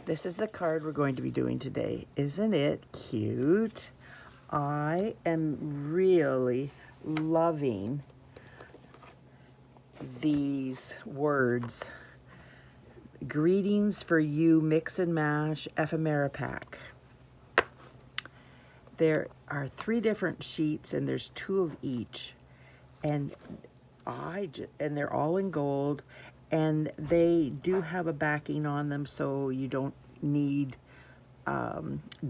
This is the card we're going to be doing today. Isn't it cute? I am really loving these words. Greetings for you, Mix and Mash Ephemera Pack. There are 3 different sheets and there's 2 of each. And they're all in gold, and they do have a backing on them, so you don't need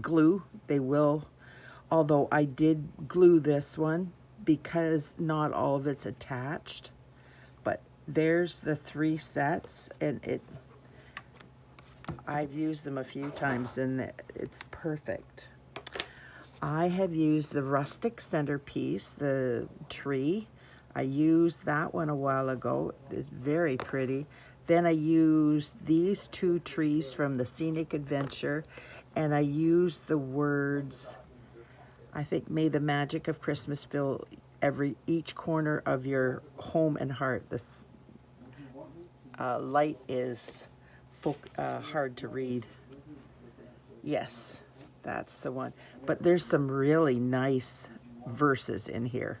glue. They will, although I did glue this one because not all of it's attached. But there's the 3 sets, and I've used them a few times and it's perfect. I have used the Rustic Centerpiece, the tree. I used that one a while ago. It's very pretty. Then I used these 2 trees from the Scenic Adventure, and I used the words, I think, may the magic of Christmas fill each corner of your home and heart. This light is hard to read. Yes, that's the one. But there's some really nice verses in here.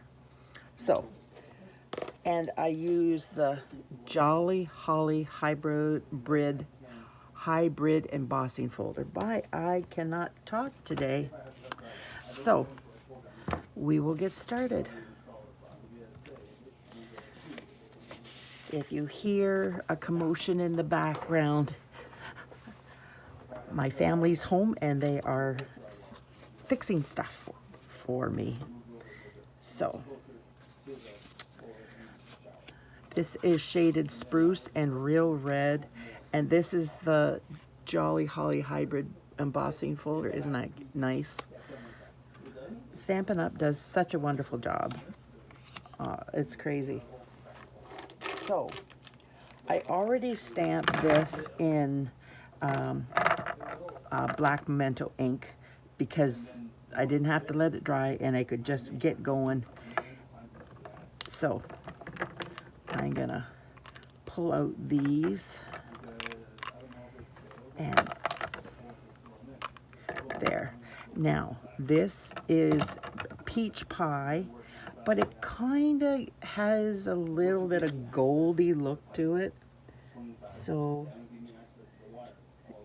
So, and I use the Jolly Holly Hybrid embossing folder. I cannot talk today. So, we will get started. If you hear a commotion in the background, my family's home and they are fixing stuff for me. So, this is shaded Spruce and Real Red, and this is the Jolly Holly Hybrid embossing folder. Isn't that nice? Stampin' Up! Does such a wonderful job. It's crazy. So, I already stamped this in black Momento ink because I didn't have to let it dry and I could just get going. So, I'm gonna pull out these, and there. Now, this is peach pie, but it kind of has a little bit of goldy look to it. So,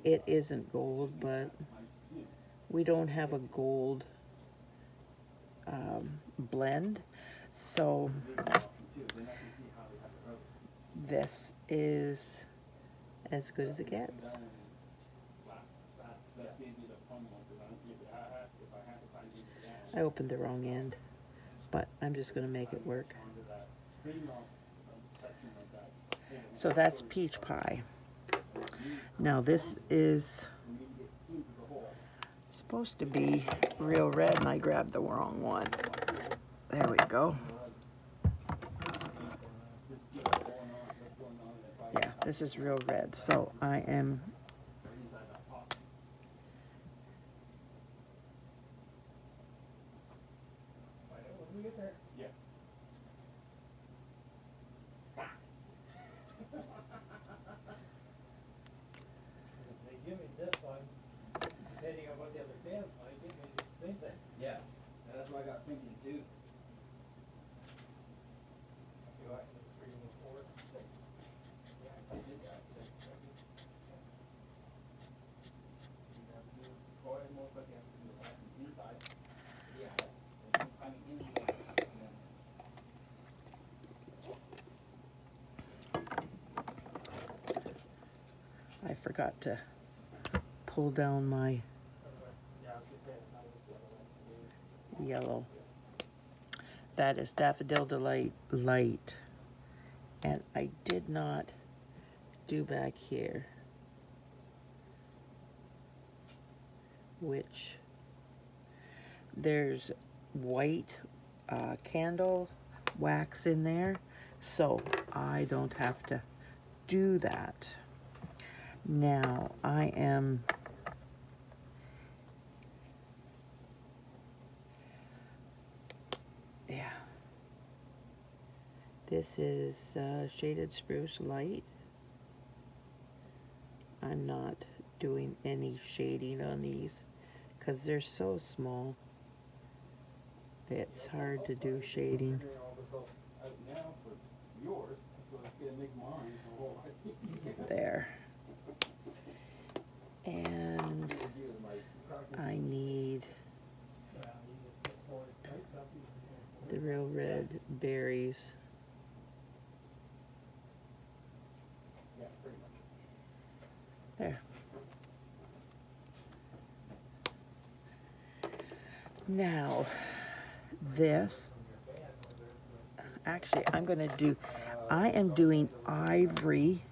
it isn't gold, but we don't have a gold blend. So, this is as good as it gets. I opened the wrong end, but I'm just going to make it work. So that's peach pie. Now this is supposed to be Real Red, and I grabbed the wrong one. There we go. Yeah, this is Real Red. So I am depending on what the other fans like, it may be the same thing. Yeah, that's what I got thinking too. Do I 3 and 4, 6? Yeah, I did that. Go ahead, most likely have to do the back and inside. Yeah, I mean inside. I forgot to pull down my yellow. That is Daffodil Delight light, and I did not do back here, which there's white candle wax in there, so I don't have to do that. Now I am this is shaded Spruce light. I'm not doing any shading on these because they're so small. It's hard to do shading. Figuring all this out now for yours, so it's gonna make mine a whole lot easier. There. And I need the real red berries. Yeah, pretty much. There. Now, this, actually, I am doing ivory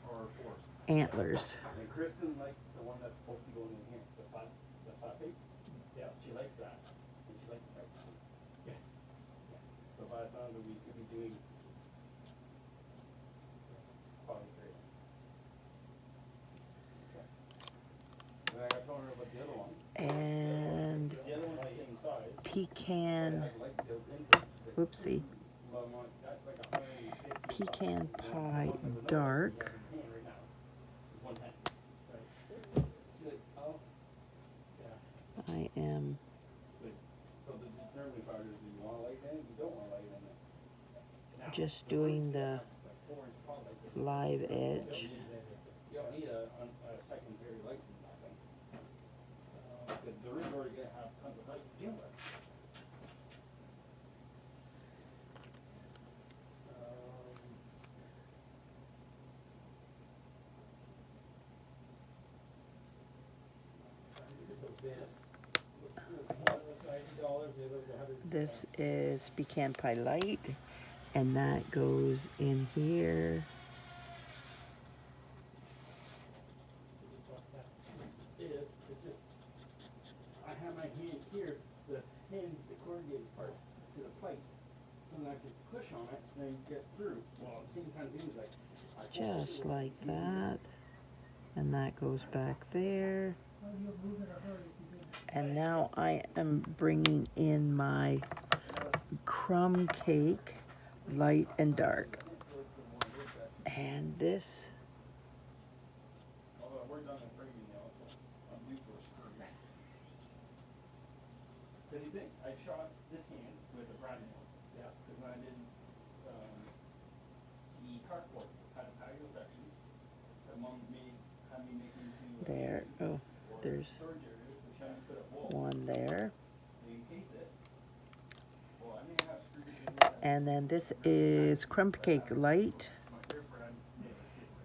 antlers. And Kristen likes the one that's supposed to go in here, the flat face. Yeah, she likes that, and she likes the price. Yeah. So by the sounds of it, we could be doing probably great. And I told her about the other one. And The other one's the same size. pecan, whoopsie, pecan pie dark. I am So the determining factor is, do you want to light in it? You don't want to light in it. just doing the live edge. You don't need a secondary light in that thing. Because the room's already going to have tons of light to begin with. This is pecan pie light, and that goes in here. It's just, I have my hand here, the pin, the corrugated part to the plate, so then I can push on it and then get through. Well, at the same time, things like, Just like that. And that goes back there. And now I am bringing in my Crumb Cake light and dark. And this, although we're done with bringing nails, I'm due for a screw. Because you think, I shot this hand with a brand nail. Yeah. Because when I did the carport, had a patio section, that Mom had me make into there, oh, there's storage areas, which I put a wall. one there. You encase it. Well, I may have screwed it in there. And then this is Crumb Cake light. My favorite brand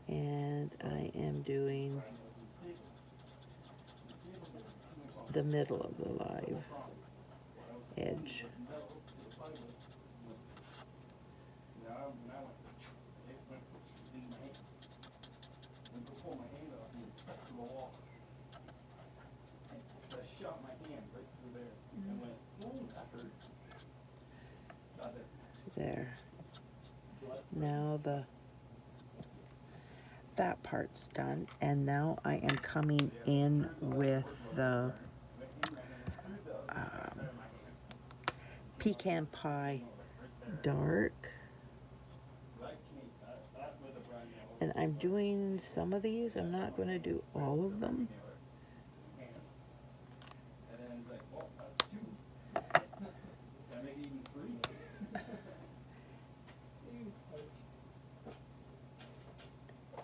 nail. And I am doing the middle of the live edge. There. Now that part's done, and now I am coming in with the pecan pie dark, and I'm doing some of these. I'm not going to do all of them.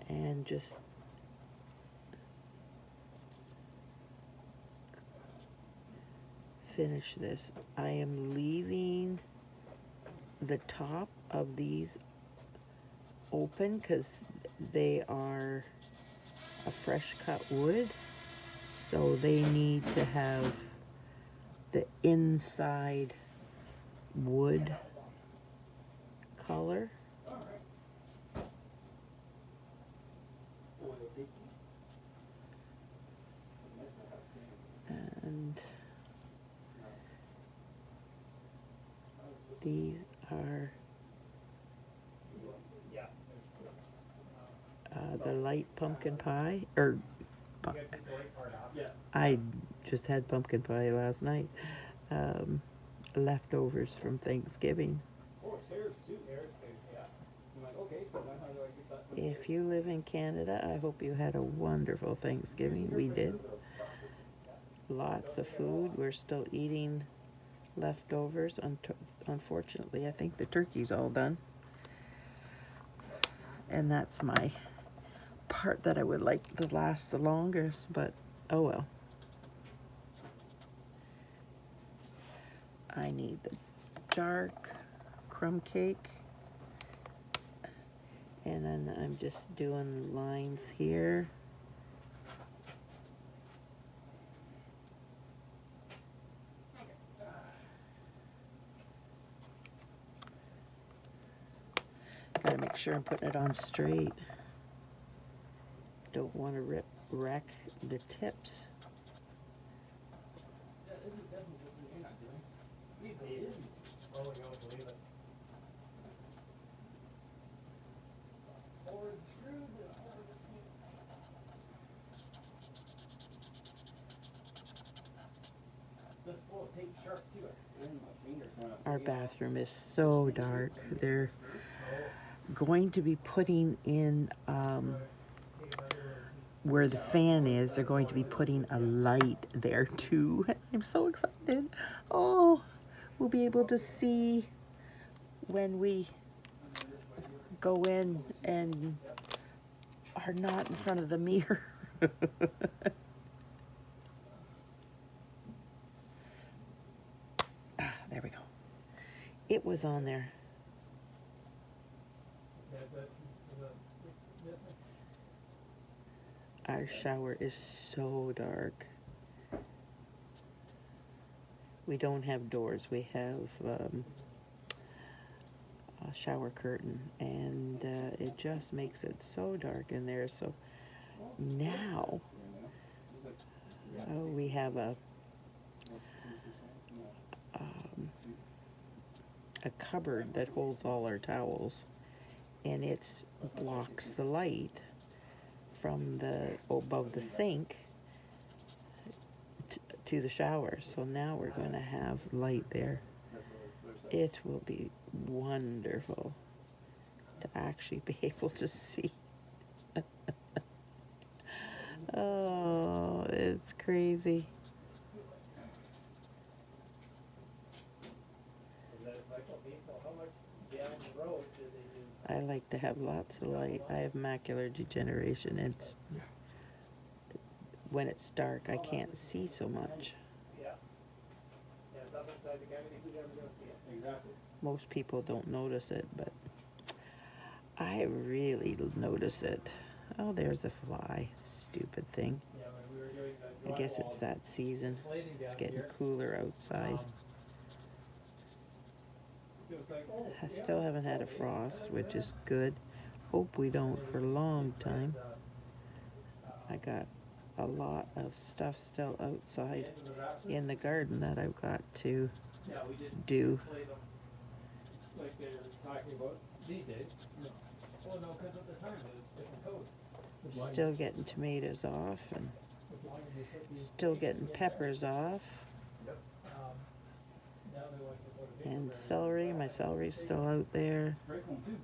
And just finish this. I am leaving the top of these open because they are a fresh cut wood, so they need to have the inside wood color. And these are the light pumpkin pie, or I just had pumpkin pie last night, leftovers from Thanksgiving. Oh, it's hairs too. Hairs, yeah. okay, so now how do I get that? If you live in Canada, I hope you had a wonderful Thanksgiving. We did. Lots of food. We're still eating leftovers. Unfortunately, I think the turkey's all done. And that's my part that I would like to last the longest, but oh well. I need the dark crumb cake. And then I'm just doing lines here. Gotta make sure I'm putting it on straight. Don't want to wreck the tips. Yeah, this is definitely what you're not doing. Usually it isn't. Oh, you don't believe it. Over the screws and over the seams. This full of tape sharp to it. And my fingers went up. Our bathroom is so dark. They're going to be putting in, where the fan is, they're going to be putting a light there too. I'm so excited. Oh, we'll be able to see when we go in and are not in front of the mirror. There we go. It was on there. Our shower is so dark. We don't have doors. We have a shower curtain, and it just makes it so dark in there. So now we have a cupboard that holds all our towels, and it blocks the light from the above the sink to the shower. So now we're going to have light there. It will be wonderful to actually be able to see. Oh, it's crazy. I like to have lots of light. I have macular degeneration, and when it's dark, I can't see so much. Most people don't notice it, but I really notice it. Oh, there's a fly. Stupid thing. I guess it's that season. It's getting cooler outside. I still haven't had a frost, which is good. Hope we don't for a long time. I got a lot of stuff still outside in the garden that I've got to do. Like they're talking about these days. No. Oh no, because at the time it was different code. Still getting tomatoes off, and still getting peppers off. Yep. And celery, my celery's still out there. Spray foam too.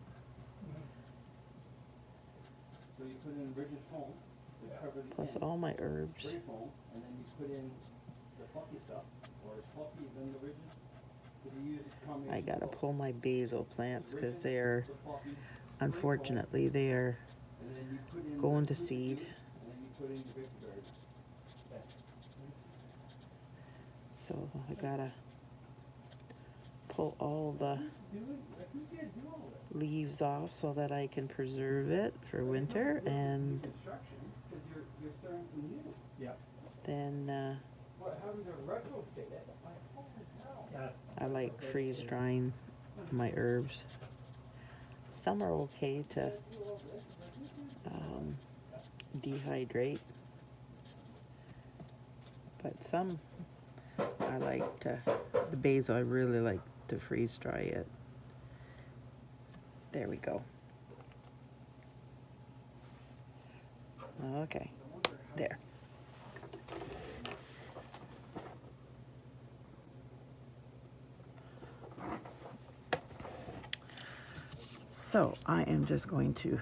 So you put in rigid foam. Plus all my herbs. Spray foam, and then you put in the fluffy stuff, or fluffy than the rigid. I gotta pull my basil plants because they're, unfortunately, they're going to seed. So I gotta pull all the leaves off so that I can preserve it for winter, and then I like freeze drying my herbs. Some are okay to dehydrate, but some I like to, the basil I really like to freeze dry it. There we go. Okay, there. So I am just going to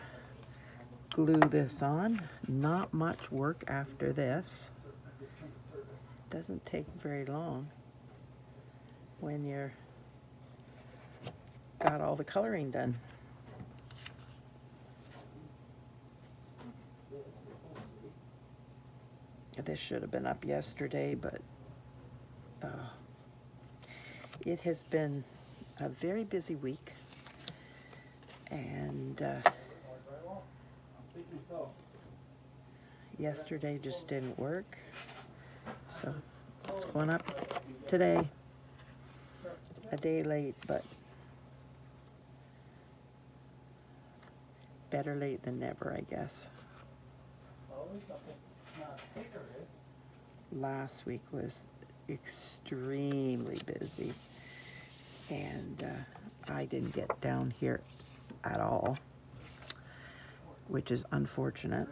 glue this on. Not much work after this. Doesn't take very long when you're got all the coloring done. This should have been up yesterday, but it has been a very busy week, and yesterday just didn't work, so it's going up today, a day late, but better late than never, I guess. Last week was extremely busy, and I didn't get down here at all, which is unfortunate.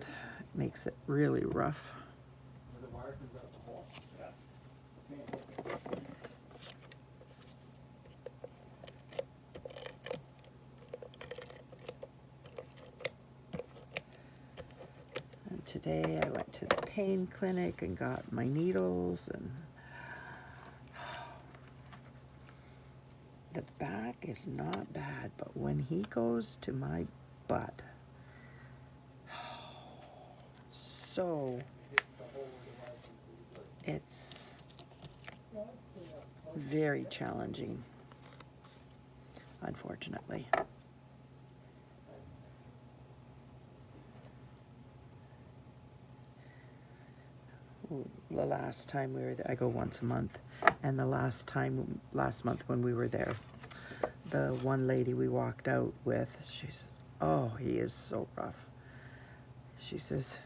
Makes it really rough. And today I went to the pain clinic and got my needles, and the back is not bad, but when he goes to my butt, so it's very challenging, unfortunately. The last time we were there, I go once a month, and the last month when we were there, the one lady we walked out with, she says, oh, he is so rough. She says,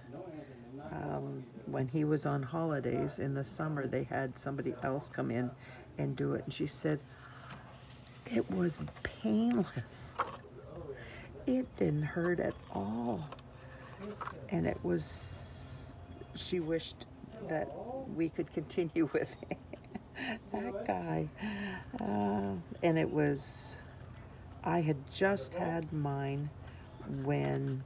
when he was on holidays in the summer, they had somebody else come in and do it, and she said, it was painless. It didn't hurt at all. And it was, she wished that we could continue with that guy. And it was, I had just had mine when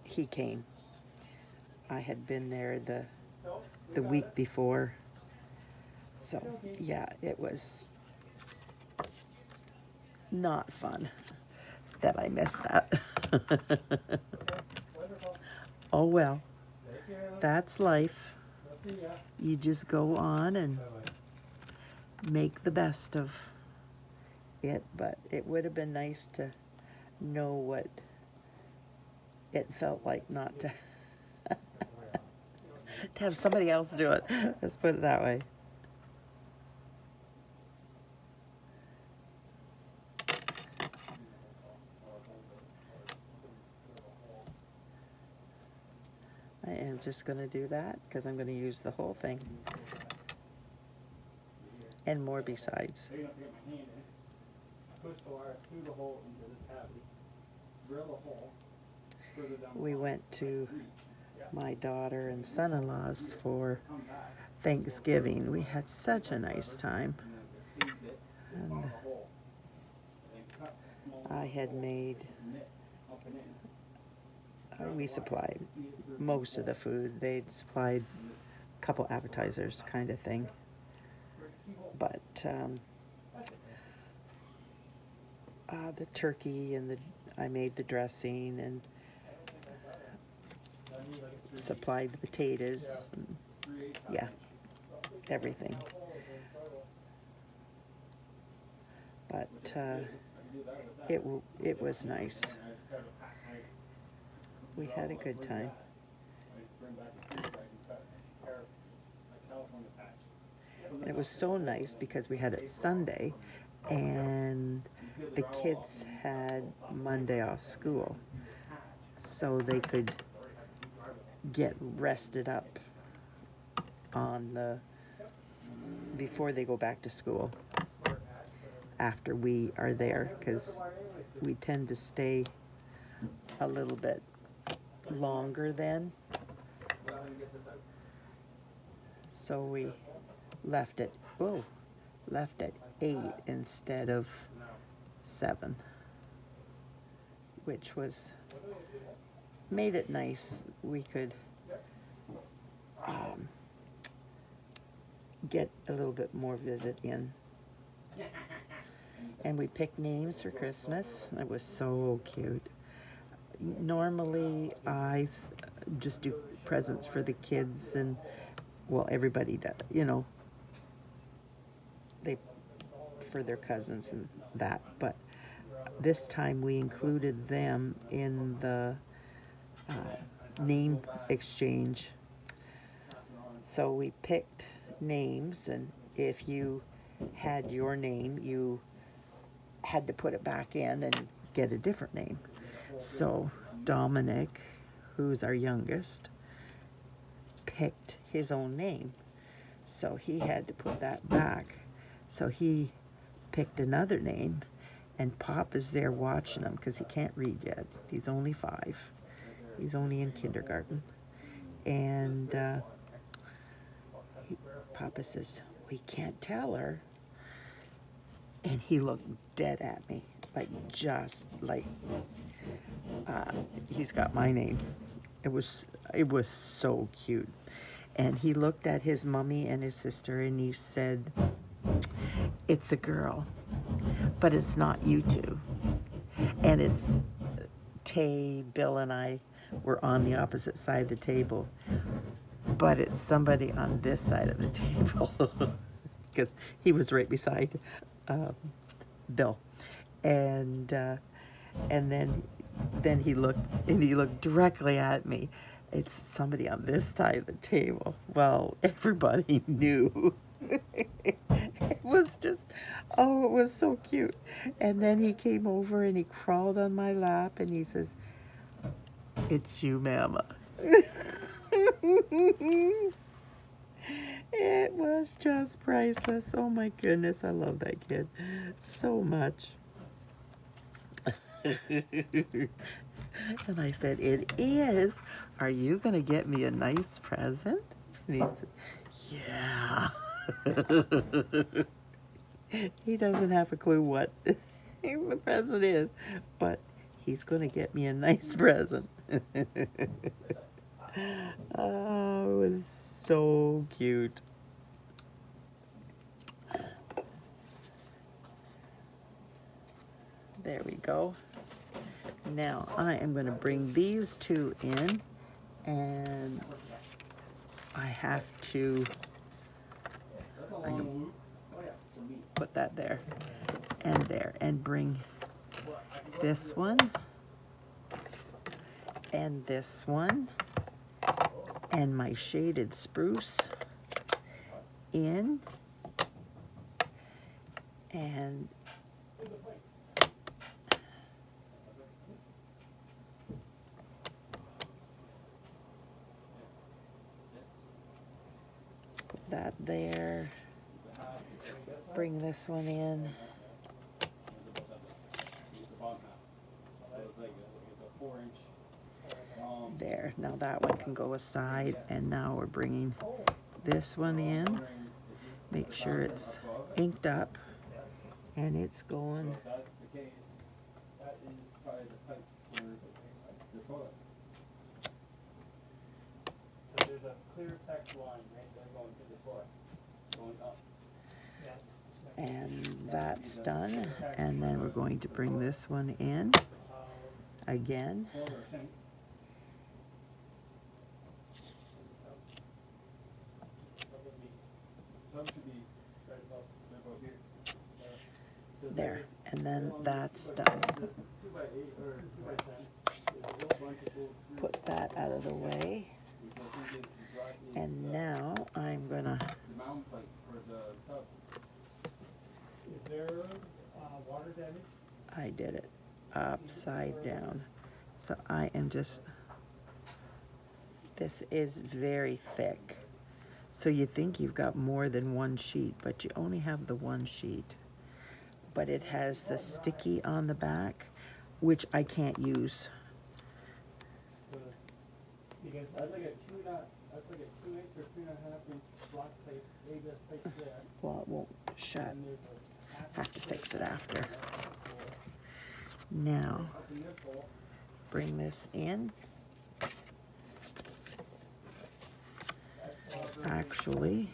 he came. I had been there the week before. So yeah, it was not fun that I missed that. Oh well, that's life. You just go on and make the best of it, but it would have been nice to know what it felt like not to to have somebody else do it. Let's put it that way. I am just going to do that because I'm going to use the whole thing and more besides. We went to my daughter and son-in-law's for Thanksgiving. We had such a nice time. And I had made, we supplied most of the food. They'd supplied a couple appetizers kind of thing. But the turkey and I made the dressing and supplied the potatoes, and, yeah, everything. But it was nice. We had a good time. And it was so nice because we had it Sunday, and the kids had Monday off school, so they could get rested up on before they go back to school after we are there, because we tend to stay a little bit longer then. So we left left at 8 instead of 7, which was, made it nice. We could get a little bit more visit in. And we picked names for Christmas. It was so cute. Normally, I just do presents for the kids, and, well, everybody does, you know, they, for their cousins and that, but this time we included them in the name exchange. So we picked names, and if you had your name, you had to put it back in and get a different name. So Dominic, who's our youngest, picked his own name. So he had to put that back. So he picked another name, and Pop is there watching him because he can't read yet. He's only 5. He's only in kindergarten. And Papa says, "We can't tell her." And he looked dead at me, like just like he's got my name. It was so cute. And he looked at his mommy and his sister, and he said, "It's a girl, but it's not you two." And it's Tay, Bill, and I were on the opposite side of the table, but it's somebody on this side of the table because he was right beside Bill, and then he looked directly at me. It's somebody on this side of the table. Well, everybody knew. It was just, oh, it was so cute. And then he came over and he crawled on my lap and he says, "It's you, Mama." It was just priceless. Oh my goodness, I love that kid so much. And I said, "It is. Are you going to get me a nice present?" And he said, "Yeah." He doesn't have a clue what the present is, but he's going to get me a nice present. Oh, it was so cute. There we go. Now I am going to bring these two in, and I have to put that there, and bring this one, and this one, and my shaded spruce in, and put that there, bring this one in, there. Now that one can go aside, and now we're bringing this one in. Make sure it's inked up, and it's going. There's a clear text line right there going to the toilet, going up. And that's done. And then we're going to bring this one in again. There. And then that's done. Put that out of the way. And now I'm gonna. Is there water damage? I did it upside down. So I am just. This is very thick. So you think you've got more than one sheet, but you only have the one sheet. But it has the sticky on the back, which I can't use. Because that's like a 2 inch or 2.5 inch block plate, ABS plate there. Well, it won't shut. Have to fix it after. Now, bring this in. Actually,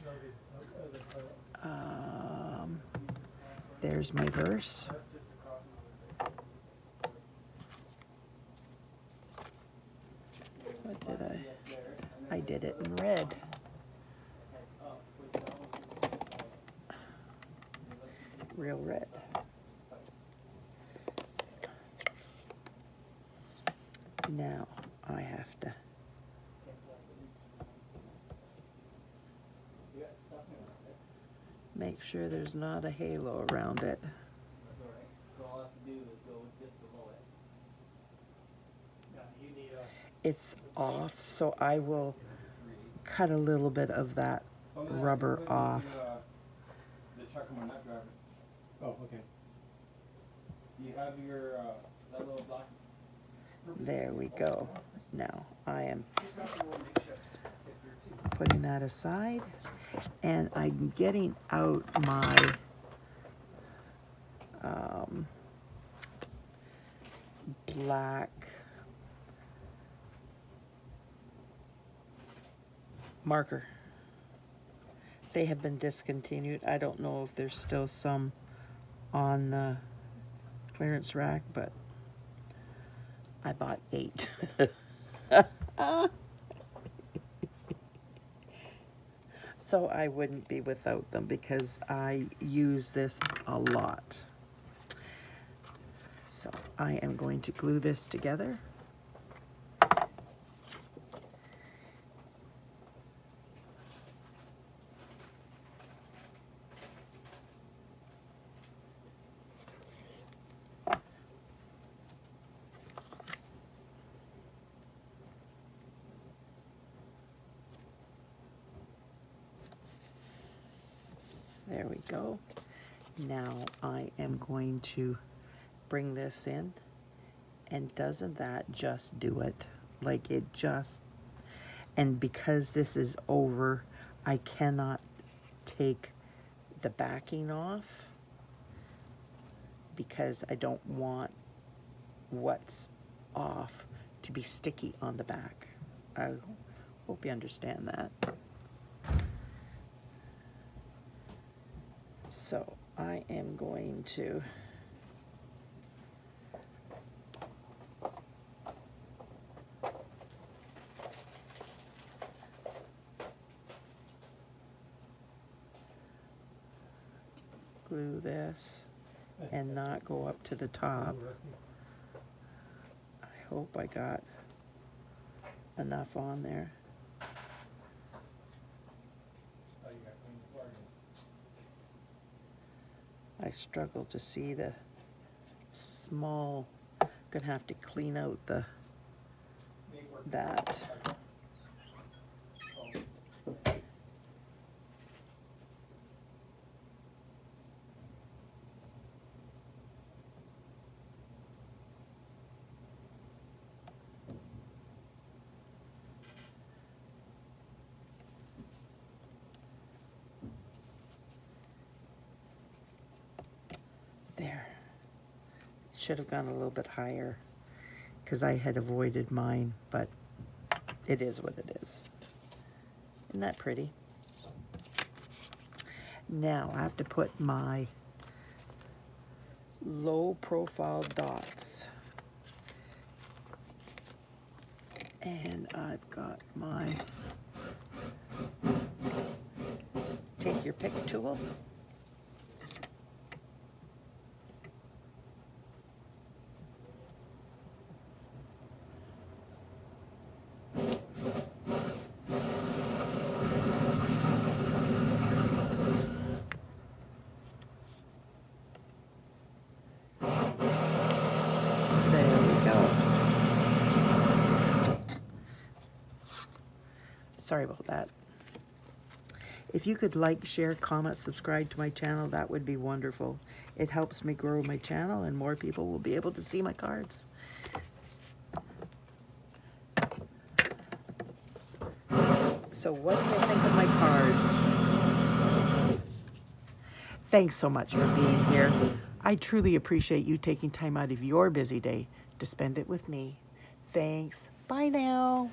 there's my verse. What did I did it in red. Real red. Now I have to make sure there's not a halo around it. It's off, so I will cut a little bit of that rubber off. Oh, okay. You have your that little black. There we go. Now I am putting that aside, and I'm getting out my black marker. They have been discontinued. I don't know if there's still some on the clearance rack, but I bought 8. So I wouldn't be without them because I use this a lot. So I am going to glue this together. There we go. Now I am going to bring this in, and doesn't that just do it? Like it just, and because this is over, I cannot take the backing off because I don't want what's off to be sticky on the back. I hope you understand that. So I am going to glue this and not go up to the top. I hope I got enough on there. I struggle to see the small, gonna have to clean out that. There. Should have gone a little bit higher because I had avoided mine, but it is what it is. Isn't that pretty? Now I have to put my low profile dots. And I've got my take your pick tool. Sorry about that. If you could like, share, comment, subscribe to my channel, that would be wonderful. It helps me grow my channel and more people will be able to see my cards. So what do you think of my card? Thanks so much for being here. I truly appreciate you taking time out of your busy day to spend it with me. Thanks. Bye now.